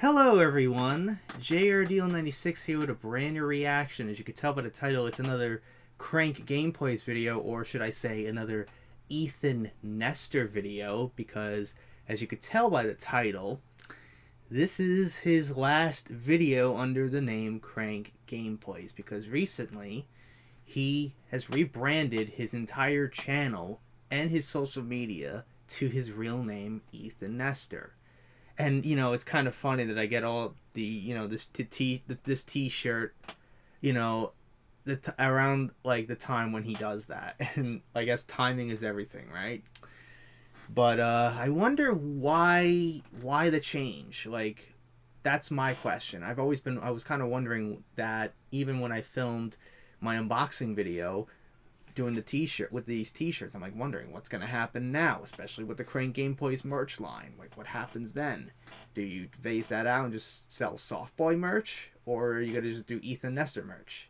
Hello everyone, JRDeal96 here with a brand new reaction. As you can tell by the title, it's another Crank Gameplays video, or should I say another Ethan Nestor video, because as you could tell by the title, this is his last video under the name Crank Gameplays, because recently he has rebranded his entire channel and his social media to his real name, Ethan Nestor. And it's kind of funny that I get all the this T-shirt, around like the time when he does that, and I guess timing is everything, right? But I wonder why the change. Like, that's my question. I was kind of wondering that even when I filmed my unboxing video, doing the t-shirt with these t-shirts, I'm like wondering what's gonna happen now, especially with the Crank Gameplays merch line. Like, what happens then? Do you phase that out and just sell Soft Boy merch, or are you gonna just do Ethan Nestor merch?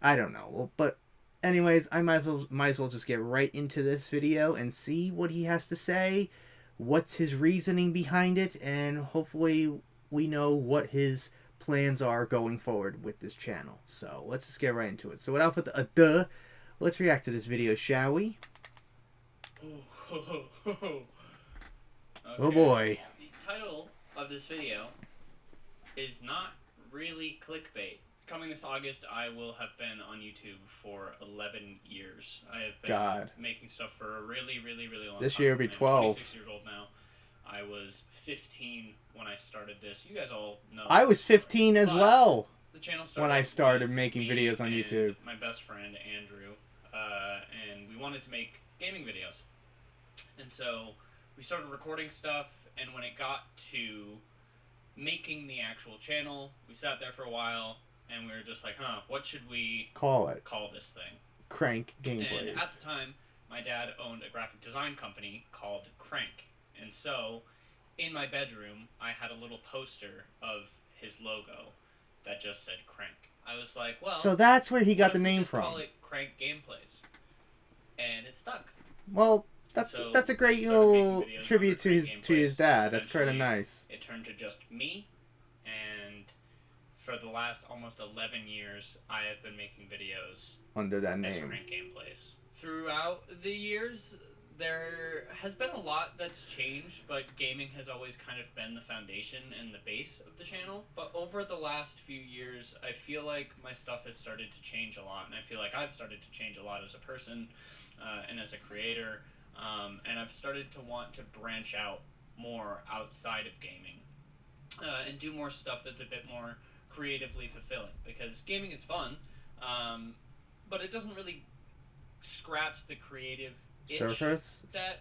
I don't know. Well, but anyways, I might as well just get right into this video and see what he has to say, what's his reasoning behind it, and hopefully we know what his plans are going forward with this channel. So let's just get right into it. So without further ado, let's react to this video, shall we? Okay. Oh boy. The title of this video is not really clickbait. Coming this August, I will have been on YouTube for 11 years. I have been making stuff for a really, really, really long time. This year will be 12. I'm 26 years old now. I was 15 when I started this. You guys all know. I was 15 as well. The channel started when I started making videos on YouTube. My best friend Andrew, and we wanted to make gaming videos, and so we started recording stuff. And when it got to making the actual channel, we sat there for a while, and we were just like, what should we call this thing? Crank Gameplays. And at the time, my dad owned a graphic design company called Crank, and so in my bedroom, I had a little poster of his logo that just said Crank. I was like, well, so that's where he got the name from. Call it Crank Gameplays, and it stuck. Well, that's a great little tribute to his dad. That's kind of nice. It turned to just me, and for the last almost 11 years, I have been making videos under that name, as Crank Gameplays. Throughout the years, there has been a lot that's changed, but gaming has always kind of been the foundation and the base of the channel. But over the last few years, I feel like my stuff has started to change a lot, and I feel like I've started to change a lot as a person and as a creator, and I've started to want to branch out more outside of gaming and do more stuff that's a bit more creatively fulfilling, because gaming is fun, but it doesn't really scratch the creative surface that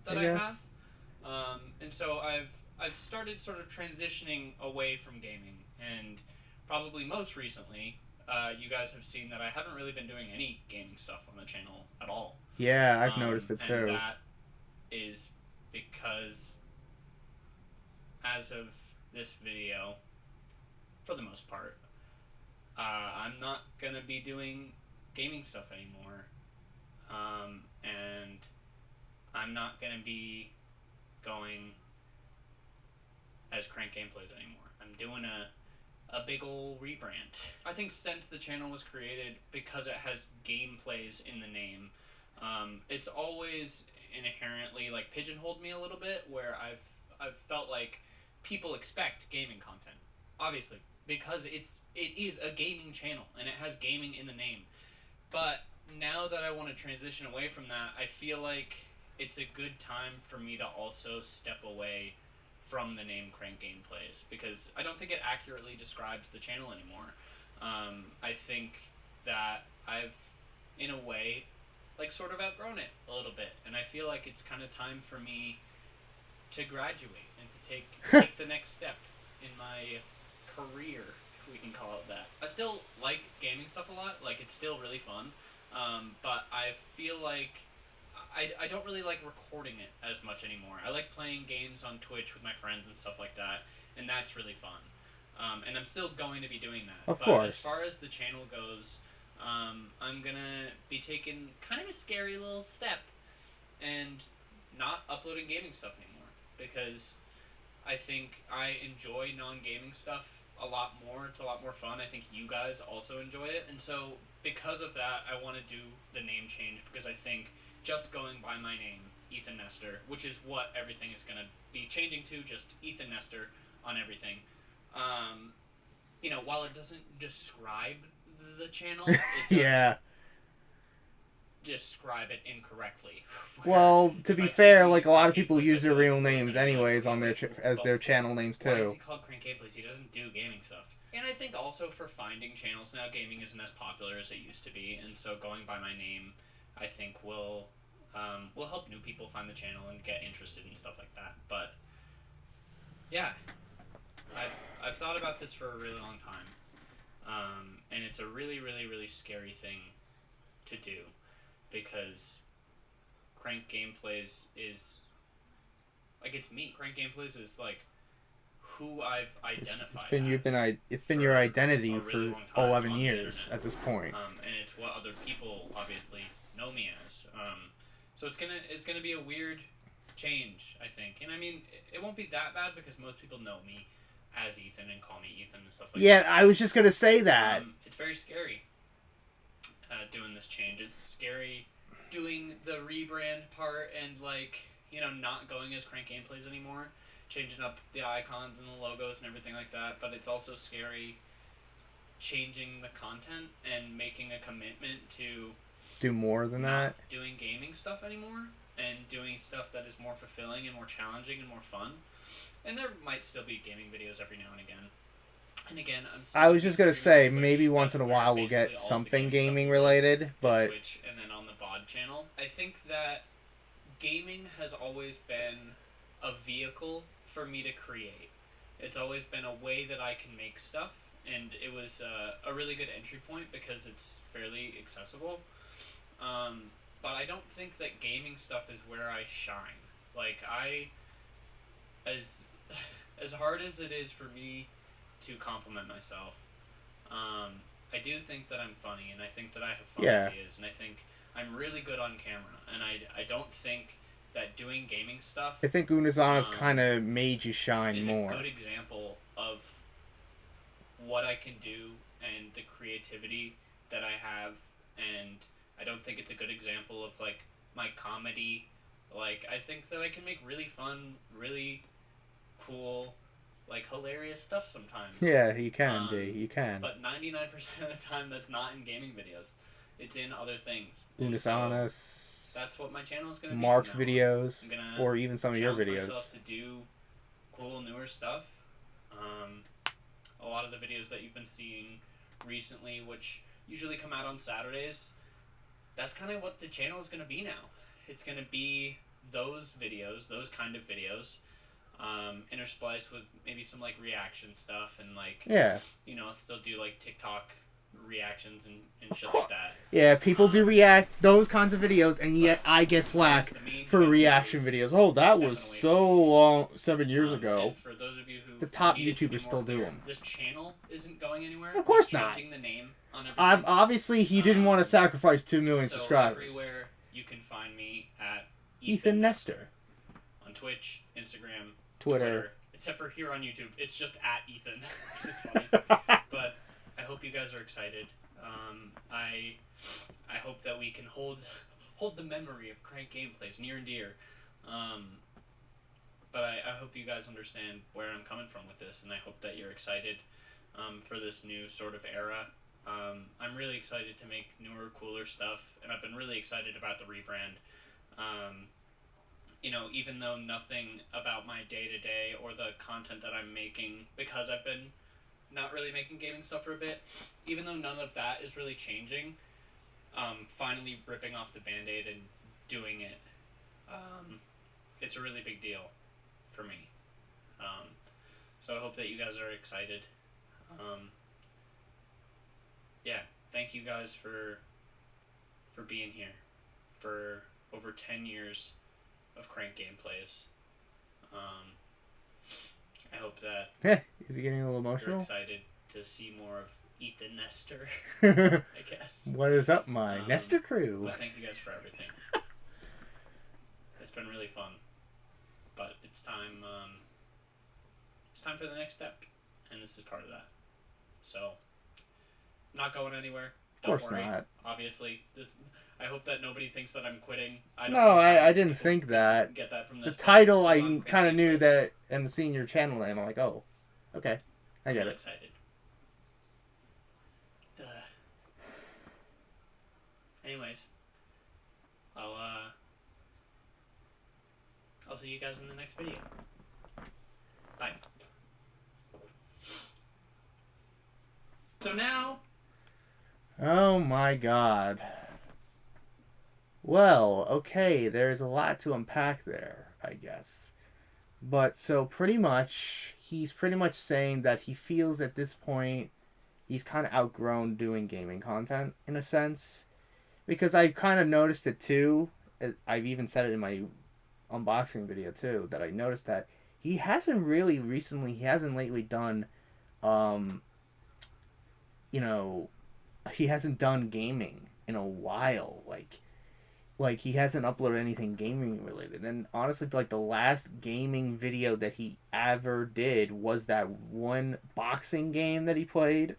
I have, and so I've started sort of transitioning away from gaming, and probably most recently, you guys have seen that I haven't really been doing any gaming stuff on the channel at all. Yeah, I've noticed it too. And that is because, as of this video, for the most part, I'm not gonna be doing gaming stuff anymore. And I'm not going to be going as Crank Gameplays anymore. I'm doing a big ol' rebrand. I think since the channel was created, because it has gameplays in the name, it's always inherently like pigeonholed me a little bit, where I've felt like people expect gaming content, obviously, because it is a gaming channel and it has gaming in the name. But now that I want to transition away from that, I feel like it's a good time for me to also step away from the name Crank Gameplays, because I don't think it accurately describes the channel anymore. I think that I've, in a way, like, sort of outgrown it a little bit, and I feel like it's kind of time for me to graduate and to take the next step in my career, if we can call it that. I still like gaming stuff a lot, like, it's still really fun. But I feel like I don't really like recording it as much anymore. I like playing games on Twitch with my friends and stuff like that, and that's really fun. And I'm still going to be doing that. Of course. As far as the channel goes, I'm going to be taking kind of a scary little step and not uploading gaming stuff anymore, because I think I enjoy non-gaming stuff a lot more. It's a lot more fun. I think you guys also enjoy it. And so because of that, I want to do the name change because I think just going by my name, Ethan Nestor, which is what everything is going to be changing to, just Ethan Nestor on everything. You know, while it doesn't describe the channel, it doesn't Yeah. describe it incorrectly. Well, to If be I just fair, do like a lot of Crank people Gameplays, I use their feel like real people are names gonna be like, anyways okay, on their wait, as but their channel names why is too. he called Crank Gameplays? He doesn't do gaming stuff. And I think also for finding channels now, gaming isn't as popular as it used to be, and so going by my name, I think will help new people find the channel and get interested in stuff like that. But yeah, I've thought about this for a really long time, and it's a really really really scary thing to do because Crank Gameplays is like it's me. Crank Gameplays is like who I've identified It's been your identity a for really long time 11 on the years internet. at this point. And it's what other people obviously know me as. So it's gonna be a weird change, I think. And I mean, it won't be that bad because most people know me as Ethan and call me Ethan and stuff like that. Yeah, I was just gonna say that. It's very scary doing this change. It's scary doing the rebrand part and like not going as Crank Gameplays anymore, changing up the icons and the logos and everything like that. But it's also scary changing the content and making a commitment to Do more than that. doing gaming stuff anymore and doing stuff that is more fulfilling and more challenging and more fun. And there might still be gaming videos every now and again. And again, I was just gonna say maybe once in a while we'll get something gaming related, but Twitch and then on the VOD channel. I think that gaming has always been a vehicle for me to create. It's always been a way that I can make stuff, and it was a really good entry point because it's fairly accessible. But I don't think that gaming stuff is where I shine. Like as hard as it is for me to compliment myself, I do think that I'm funny, and I think that I have fun ideas, and I think I'm really good on camera, and I don't think that doing gaming stuff. I think Unazana's kind of made you shine is more. a good example of what I can do and the creativity that I have, and I don't think it's a good example of like my comedy. Like I think that I can make really fun, really cool, like hilarious stuff sometimes. Yeah, you can be. You can. But 99% of the time, that's not in gaming videos. It's in other things. Unazana's. That's what my channel is going to be. Mark's videos, I'm or even some of your videos. Myself to do cool, newer stuff. A lot of the videos that you've been seeing recently, which usually come out on Saturdays, that's kind of what the channel is going to be now. It's going to be those videos, those kind of videos, interspliced with maybe some like reaction stuff and like I'll still do like TikTok reactions and shit like that. Yeah, people do react those kinds of videos, and yet I get flack for reaction videos. Oh, that was so long, 7 years ago. And for those of you who the top YouTubers still do them. This channel isn't going anywhere. Of course not. Changing the name on everything. Obviously, he didn't want to sacrifice 2 million subscribers. Everywhere you can find me at Ethan Nestor. On Twitch, Instagram, Twitter. Except for here on YouTube, it's just at Ethan, which is funny. But I hope you guys are excited. I hope that we can hold the memory of Crank Gameplays near and dear. But I hope you guys understand where I'm coming from with this, and I hope that you're excited for this new sort of era. I'm really excited to make newer, cooler stuff, and I've been really excited about the rebrand. Even though nothing about my day-to-day or the content that I'm making, because I've been not really making gaming stuff for a bit, even though none of that is really changing, finally ripping off the Band-Aid and doing it, it's a really big deal for me. So I hope that you guys are excited. Thank you guys for being here for over 10 years of Crank Gameplays. I hope that is he getting a little emotional? You're excited to see more of Ethan Nestor, I guess. What is up, my Nestor crew? But thank you guys for everything. It's been really fun. But it's time it's time for the next step, and this is part of that. So, I'm not going anywhere. Don't worry. Not. Obviously, this. I hope that nobody thinks that I'm quitting. I didn't think that. Get that from this. The title, I kind of knew that, and seeing your channel name, I'm like, oh, okay, I get it. Excited. Anyways, I'll see you guys in the next video. Bye. So now... Oh my god. Well, okay, there's a lot to unpack there, I guess. But, so pretty much, he's pretty much saying that he feels at this point he's kind of outgrown doing gaming content, in a sense. Because I've kind of noticed it too. I've even said it in my unboxing video too, that I noticed that he hasn't lately done, he hasn't done gaming in a while. Like he hasn't uploaded anything gaming related. And honestly, like the last gaming video that he ever did was that one boxing game that he played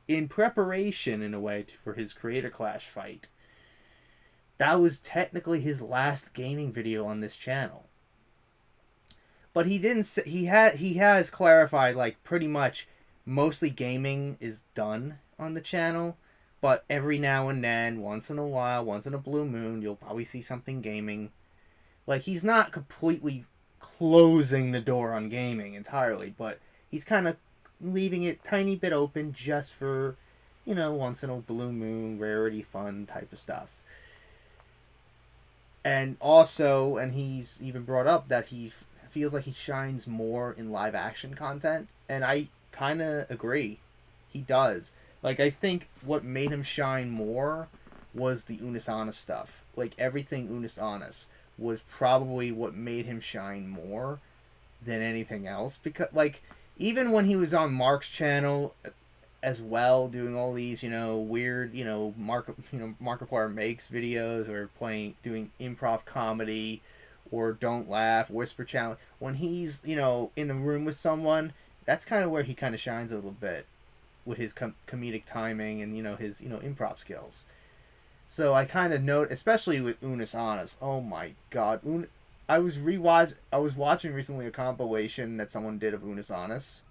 in preparation, in a way, for his Creator Clash fight. That was technically his last gaming video on this channel. But he didn't say, he has clarified, like, pretty much mostly gaming is done on the channel, but every now and then, once in a while, once in a blue moon, you'll probably see something gaming. Like, he's not completely closing the door on gaming entirely, but he's kind of leaving it tiny bit open just for, once in a blue moon, rarity, fun type of stuff. And also, and he's even brought up that he feels like he shines more in live action content, and I kind of agree. He does. Like, I think what made him shine more was the Unis Honest stuff. Like, everything Unis Honest was probably what made him shine more than anything else. Because, like, even when he was on Mark's channel as well, doing all these, weird, Markiplier makes videos, or doing improv comedy, or don't laugh, whisper challenge. When he's, in a room with someone, that's kind of where he kind of shines a little bit with his comedic timing and, his, improv skills. So I kind of note, especially with Unis Honest, oh my god, I was watching recently a compilation that someone did of Unis Honest,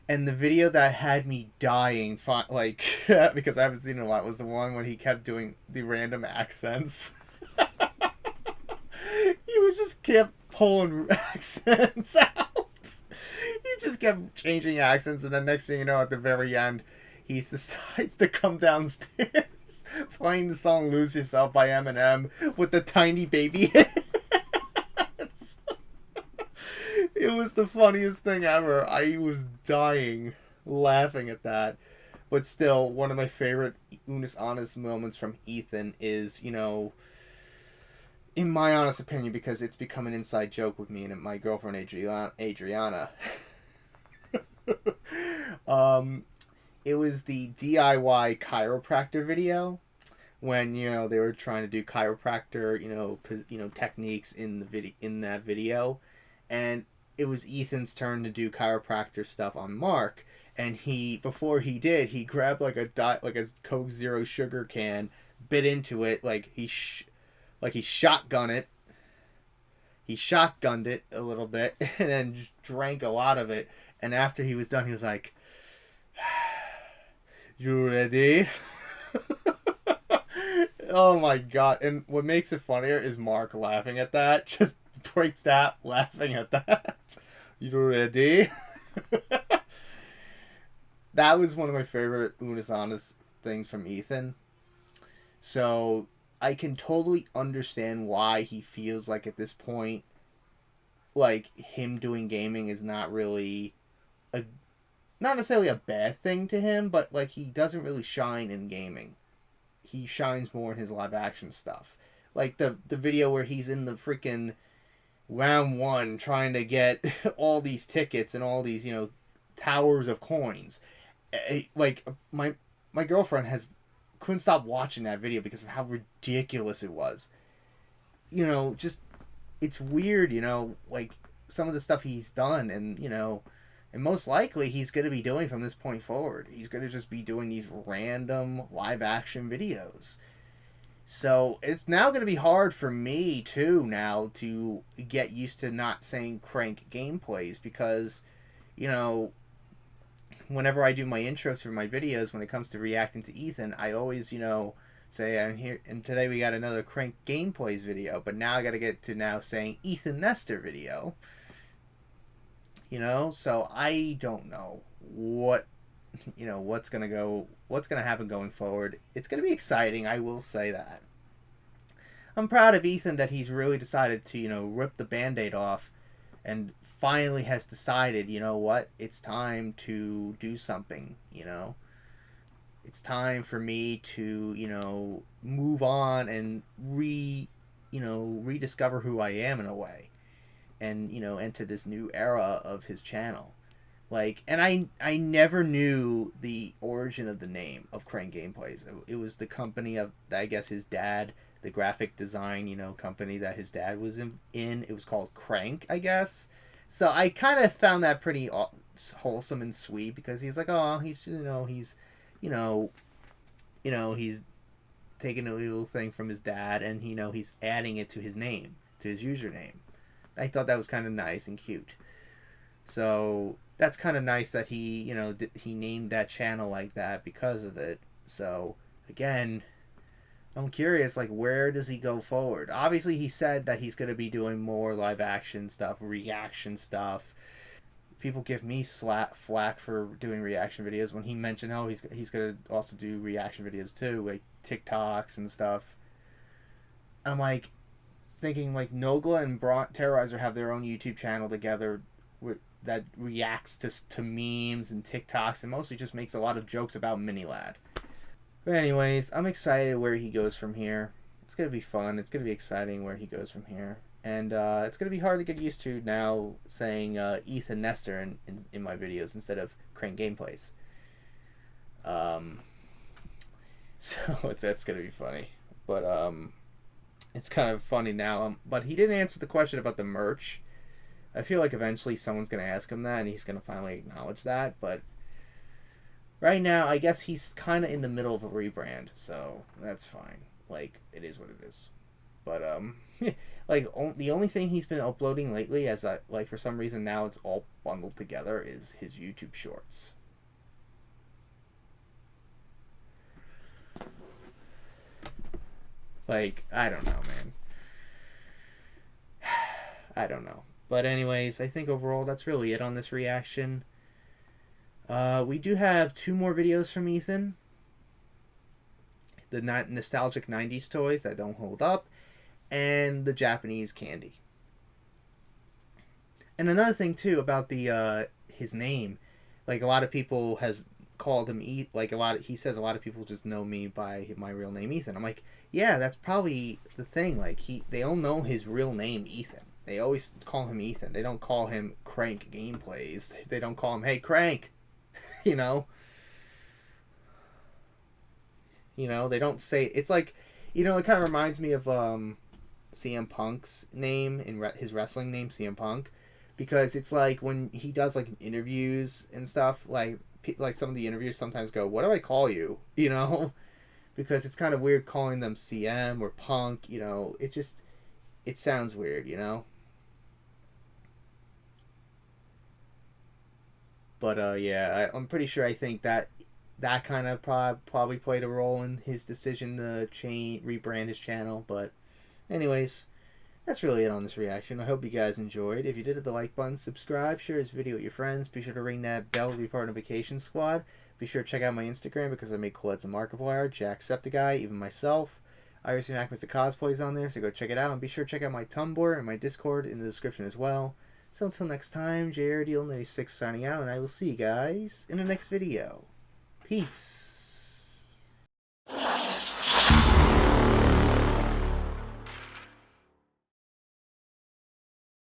and the video that had me dying, because I haven't seen it a lot, was the one when he kept doing the random accents. He just kept pulling accents out. He just kept changing accents, and then next thing you know, at the very end, he decides to come downstairs playing the song "Lose Yourself" by Eminem with the tiny baby hands. It was the funniest thing ever. I was dying laughing at that. But still, one of my favorite Unis Honest moments from Ethan is, in my honest opinion, because it's become an inside joke with me and my girlfriend Adriana. It was the DIY chiropractor video when, they were trying to do chiropractor, techniques in that video, and it was Ethan's turn to do chiropractor stuff on Mark, and before he did, he grabbed like a Coke Zero sugar can, bit into it, he shotgunned it. He shotgunned it a little bit and then drank a lot of it. And after he was done, he was like, "You ready?" Oh my god. And what makes it funnier is Mark laughing at that. Just breaks that laughing at that. "You ready?" That was one of my favorite Unis Honest things from Ethan. So I can totally understand why he feels like at this point, like, him doing gaming is not really not necessarily a bad thing to him, but, like, he doesn't really shine in gaming. He shines more in his live action stuff. Like the video where he's in the freaking round one trying to get all these tickets and all these, towers of coins. Like, my girlfriend couldn't stop watching that video because of how ridiculous it was. Just, it's weird, like, some of the stuff he's done, and and most likely he's going to be doing from this point forward. He's going to just be doing these random live action videos. So it's now going to be hard for me too now to get used to not saying Crank Gameplays, because whenever I do my intros for my videos, when it comes to reacting to Ethan, I always say I'm here, and today we got another Crank Gameplays video, but now I got to get to now saying Ethan Nestor video. So I don't know what's gonna happen going forward. It's gonna be exciting, I will say that. I'm proud of Ethan that he's really decided to rip the band-aid off and finally has decided, what, it's time to do something. It's time for me to move on and rediscover who I am in a way, and enter this new era of his channel. And I never knew the origin of the name of Crank Gameplays. It was the company of, I guess, his dad, the graphic design company that his dad was in. It was called Crank, I guess. So I kind of found that pretty wholesome and sweet, because he's like, oh, he's he's taking a little thing from his dad, and he's adding it to his name, to his username. I thought that was kind of nice and cute. So that's kind of nice that he he named that channel like that because of it. So again, I'm curious, where does he go forward? Obviously, he said that he's going to be doing more live action stuff, reaction stuff. People give me flack for doing reaction videos when he mentioned, oh, he's going to also do reaction videos too, like TikToks and stuff. I'm thinking Nogla and Terrorizer have their own YouTube channel together that reacts to memes and TikToks, and mostly just makes a lot of jokes about Minilad. But anyways, I'm excited where he goes from here. It's going to be fun. It's going to be exciting where he goes from here. And it's going to be hard to get used to now saying Ethan Nestor in my videos instead of Crank Gameplays. So that's going to be funny. But it's kind of funny now. But he didn't answer the question about the merch. I feel like eventually someone's going to ask him that, and he's going to finally acknowledge that. But right now, I guess he's kind of in the middle of a rebrand, so that's fine. It is what it is. But the only thing he's been uploading lately, as for some reason now it's all bundled together, is his YouTube Shorts. I don't know, man. I don't know. But anyways, I think overall that's really it on this reaction. We do have 2 more videos from Ethan. The nostalgic 90s toys that don't hold up, and the Japanese candy. And another thing too about the his name, a lot of people has called him he says a lot of people just know me by my real name Ethan. I'm like, yeah, that's probably the thing. They all know his real name Ethan. They always call him Ethan. They don't call him Crank Gameplays. They don't call him, hey, Crank. They don't say, it's it kind of reminds me of CM Punk's name, his wrestling name, CM Punk, because it's when he does interviews and stuff, some of the interviews sometimes go, what do I call you? Because it's kind of weird calling them CM or Punk, it sounds weird, But yeah, I'm pretty sure, I think that kind of probably played a role in his decision to rebrand his channel. But anyways, that's really it on this reaction. I hope you guys enjoyed. If you did, hit the like button, subscribe, share this video with your friends. Be sure to ring that bell to be part of the Vacation Squad. Be sure to check out my Instagram, because I make cool ads and Markiplier, Jacksepticeye, even myself. I recently Mac Mr. Cosplays on there, so go check it out. And be sure to check out my Tumblr and my Discord in the description as well. So until next time, JRDL96 signing out, and I will see you guys in the next video. Peace.